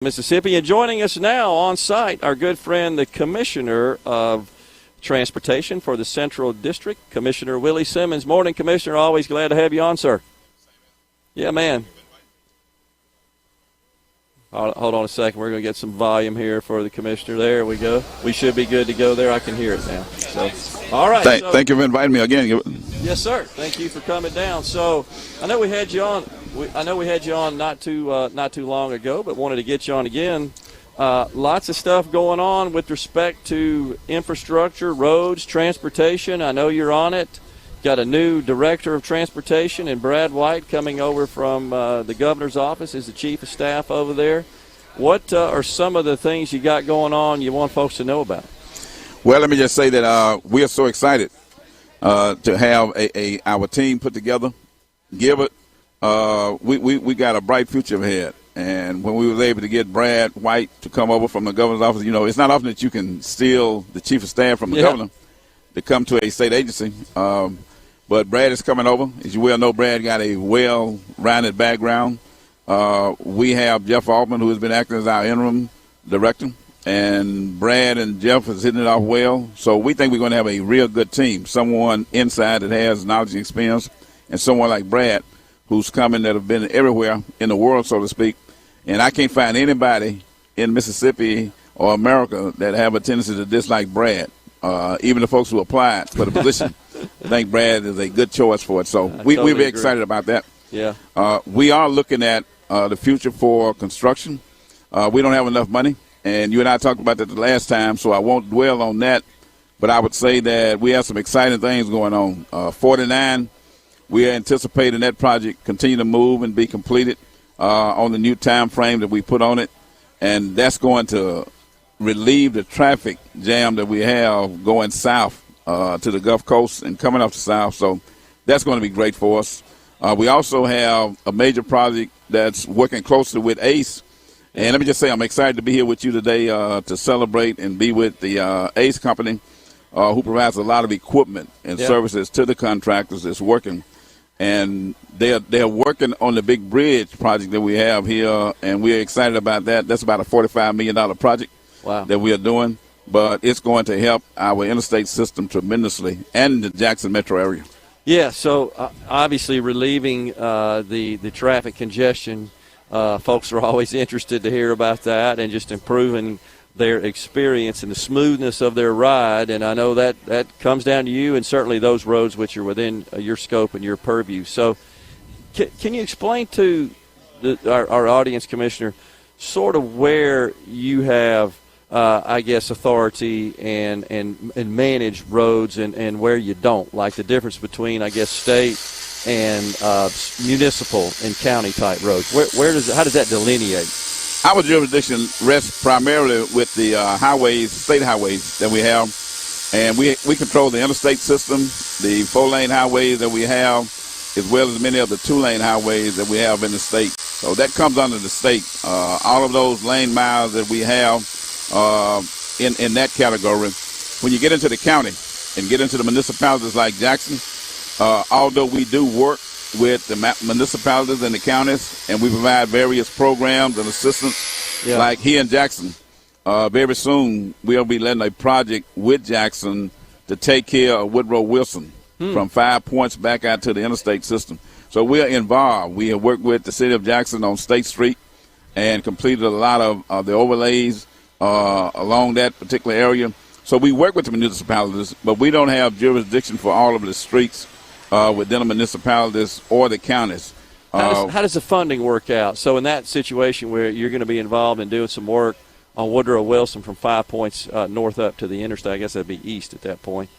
Mississippi. And joining us now on site, our good friend, the Commissioner of Transportation for the Central District, Commissioner Willie Simmons. Morning, Commissioner. Always glad to have you on, sir. Yeah, man. Hold on a second. We're going to get some volume here for the Commissioner. There we go. We should be good to go there. I can hear it now. So, all right. Thank you for inviting me again. Yes, sir. Thank you for coming down. So, I know we had you on. Not too long ago, but wanted to get you on again. Lots of stuff going on with respect to infrastructure, roads, transportation. I know you're on it. Got a new director of transportation, and Brad White coming over from the governor's office as the chief of staff over there. What are some of the things you got going on you want folks to know about? Well, let me just say that we are so excited to have our team put together. We got a bright future ahead. And when we were able to get Brad White to come over from the governor's office, you know, it's not often that you can steal the chief of staff from the governor to come to a state agency. But Brad is coming over. As you well know, Brad got a well-rounded background. We have Jeff Altman, who has been acting as our interim director. And Brad and Jeff is hitting it off well. So we think we're going to have a real good team, someone inside that has knowledge and experience, and someone like Brad who's coming that have been everywhere in the world, so to speak. And I can't find anybody in Mississippi or America that have a tendency to dislike Brad. Even the folks who applied for the position think Brad is a good choice for it. So we're very excited about that. Yeah. We are looking at the future for construction. We don't have enough money, and you and I talked about that the last time, so I won't dwell on that. But I would say that we have some exciting things going on. 49, we are anticipating that project continue to move and be completed on the new time frame that we put on it, and that's going to relieve the traffic jam that we have going south to the Gulf Coast and coming off the south. So that's going to be great for us. We also have a major project that's working closely with ACE. And let me just say I'm excited to be here with you today to celebrate and be with the ACE company who provides a lot of equipment and services to the contractors that's working. And they're working on the big bridge project that we have here, and we're excited about that. That's about a $45 million project that we are doing. But it's going to help our interstate system tremendously and the Jackson metro area. Yeah, so obviously relieving the traffic congestion. Folks are always interested to hear about that and just improving their experience and the smoothness of their ride. And I know that comes down to you and certainly those roads which are within your scope and your purview. So can you explain to our audience, Commissioner, sort of where you have authority and manage roads and where you don't, like the difference between, state and municipal and county type roads? How does that delineate? Our jurisdiction rests primarily with the state highways that we have, and we control the interstate system, the 4-lane highways that we have, as well as many of the 2-lane highways that we have in the state. So that comes under the state. All of those lane miles that we have in that category. When you get into the county and get into the municipalities like Jackson, although we do work with the municipalities and the counties, and we provide various programs and assistance, like here in Jackson. Very soon we'll be letting a project with Jackson to take care of Woodrow Wilson from 5 Points back out to the interstate system. So we're involved. We have worked with the city of Jackson on State Street and completed a lot of the overlays along that particular area. So we work with the municipalities, but we don't have jurisdiction for all of the streets within the municipalities or the counties. How does the funding work out? So in that situation where you're going to be involved in doing some work on Woodrow Wilson from 5 Points north up to the interstate, I guess that'd be east at that point.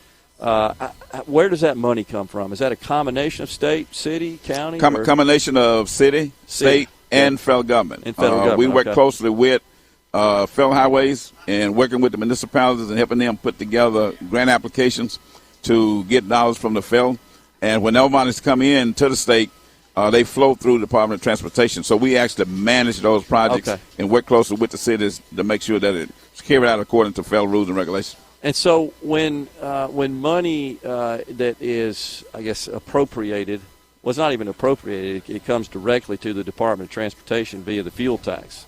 Where does that money come from? Is that a combination of state, city, county? Combination of city, state, and federal government. We work closely with federal highways and working with the municipalities and helping them put together grant applications to get dollars from the federal. And when those monies come in to the state, they flow through the Department of Transportation. So we actually manage those projects and work closely with the cities to make sure that it's carried out according to federal rules and regulations. And so when money that is, appropriated, well, it's not even appropriated. It comes directly to the Department of Transportation via the fuel tax.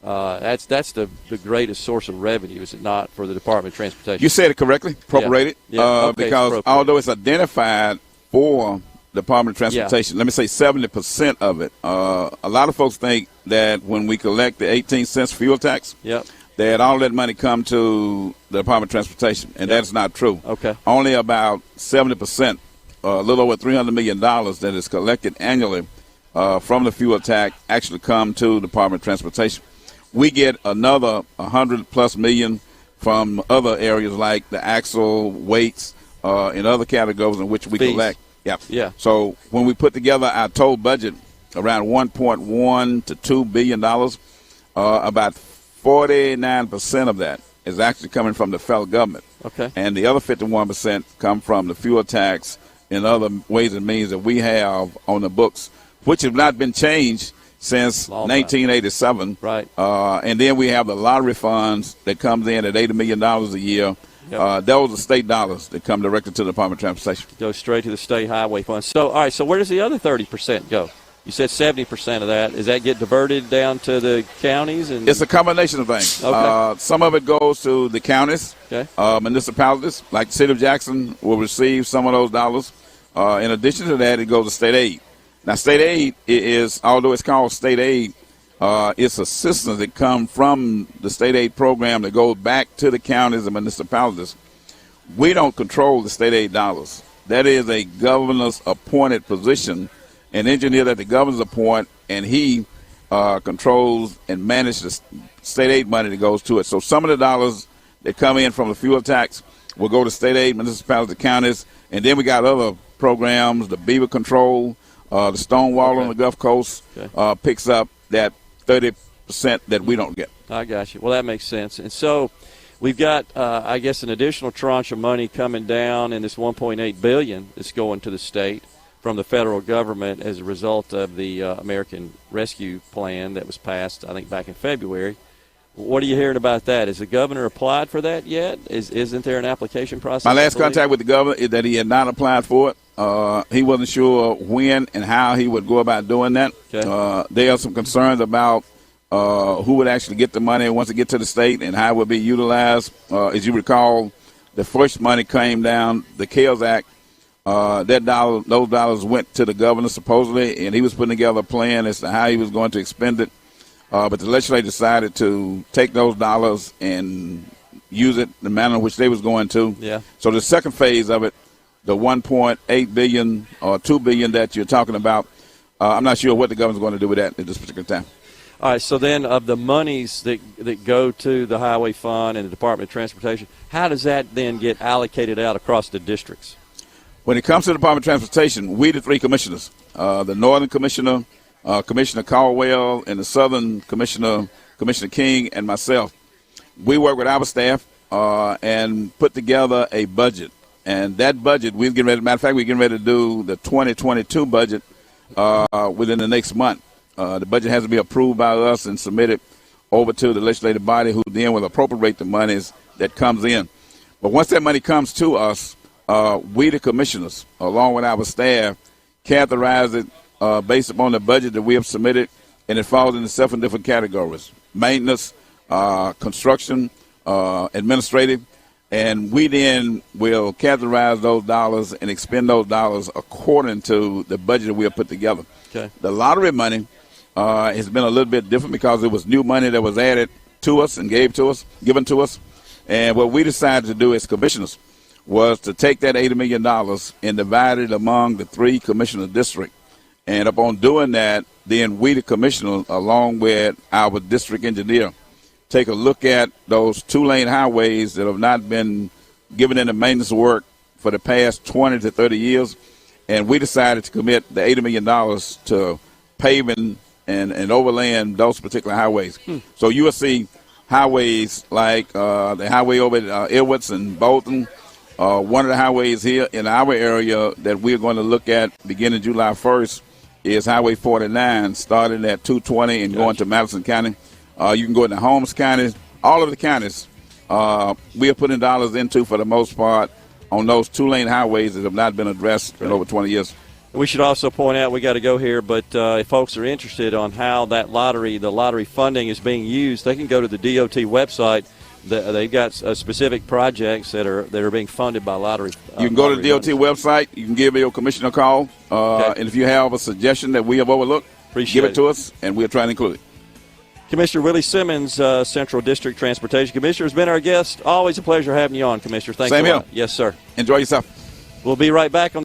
That's the greatest source of revenue, is it not, for the Department of Transportation? You said it correctly, appropriated, Okay, because it's although it's identified for the Department of Transportation, Yeah. let me say 70% of it. A lot of folks think that when we collect the 18 cents fuel tax, Yep. that all that money come to the Department of Transportation, and that's not true. Okay. Only about 70%, a little over $300 million that is collected annually from the fuel tax actually come to the Department of Transportation. We get another 100+ million from other areas like the axle, weights, and other categories in which we Fees. collect. Yeah. Yeah. So when we put together our total budget, around $1.1 to $2 billion, about 49% of that is actually coming from the federal government. Okay. And the other 51% come from the fuel tax and other ways and means that we have on the books, which have not been changed since Long time. 1987. Right. And then we have the lottery funds that comes in at $80 million a year. Yep. Those are state dollars that come directly to the Department of Transportation. Go straight to the state highway fund. So, all right, so where does the other 30% go? You said 70% of that. Does that get diverted down to the counties? And It's a combination of things. Okay. Some of it goes to the counties, Okay. municipalities, like the city of Jackson will receive some of those dollars. In addition to that, it goes to state aid. Now, state aid is, although it's called state aid, it's assistance that comes from the state aid program that goes back to the counties and municipalities. We don't control the state aid dollars. That is a governor's appointed position, an engineer that the governors appoint, and he controls and manages the state aid money that goes to it. So some of the dollars that come in from the fuel tax will go to state aid, municipalities, counties, and then we got other programs, the beaver control, the stone wall on the Gulf Coast picks up that 30% that we don't get. I got you. Well, that makes sense. And so we've got, I guess, an additional tranche of money coming down in this $1.8 billion that's going to the state from the federal government as a result of the American Rescue Plan that was passed, I think, back in February. What are you hearing about that? Has the governor applied for that yet? Isn't there an application process? My last contact with the governor is that he had not applied for it. He wasn't sure when and how he would go about doing that. Okay. There are some concerns about who would actually get the money once it gets to the state and how it would be utilized. As you recall, the first money came down, the CARES Act. Those dollars went to the governor supposedly, and he was putting together a plan as to how he was going to expend it. But the legislature decided to take those dollars and use it in the manner in which they was going to. Yeah. So the second phase of it, the $1.8 billion or $2 billion that you're talking about, I'm not sure what the governor's going to do with that at this particular time. All right, so then of the monies that go to the Highway Fund and the Department of Transportation, how does that then get allocated out across the districts? When it comes to the Department of Transportation, we the three commissioners, the Northern Commissioner, Commissioner Caldwell, and the Southern Commissioner, Commissioner King, and myself, we work with our staff and put together a budget. And that budget, we're getting ready, matter of fact, we're getting ready to do the 2022 budget within the next month. The budget has to be approved by us and submitted over to the legislative body, who then will appropriate the monies that comes in. But once that money comes to us, we the commissioners, along with our staff, categorize it based upon the budget that we have submitted, and it falls into 7 different categories: maintenance, construction, administrative, and we then will categorize those dollars and expend those dollars according to the budget that we have put together. Okay. The lottery money has been a little bit different because it was new money that was added to us and given to us. And what we decided to do as commissioners was to take that $80 million and divide it among the 3 commissioner districts. And upon doing that, then we, the commissioner, along with our district engineer, take a look at those 2-lane highways that have not been given into maintenance work for the past 20 to 30 years. And we decided to commit the $80 million to paving and overlaying those particular highways. So you will see highways like the highway over at Edwards and Bolton. One of the highways here in our area that we're going to look at beginning July 1st is Highway 49, starting at 220 and going to Madison County. You can go into Holmes County. All of the counties we are putting dollars into, for the most part, on those 2-lane highways that have not been addressed in over 20 years. We should also point out, we got to go here, but if folks are interested on how the lottery funding is being used, they can go to the DOT website. They've got specific projects that are being funded by lottery. You can go to the DOT website. You can give your commissioner a call. Okay. And if you have a suggestion that we have overlooked, give it to us, and we'll try to include it. Commissioner Willie Simmons, Central District Transportation Commissioner, has been our guest. Always a pleasure having you on, Commissioner. Thanks a lot. Same here. Yes, sir. Enjoy yourself. We'll be right back on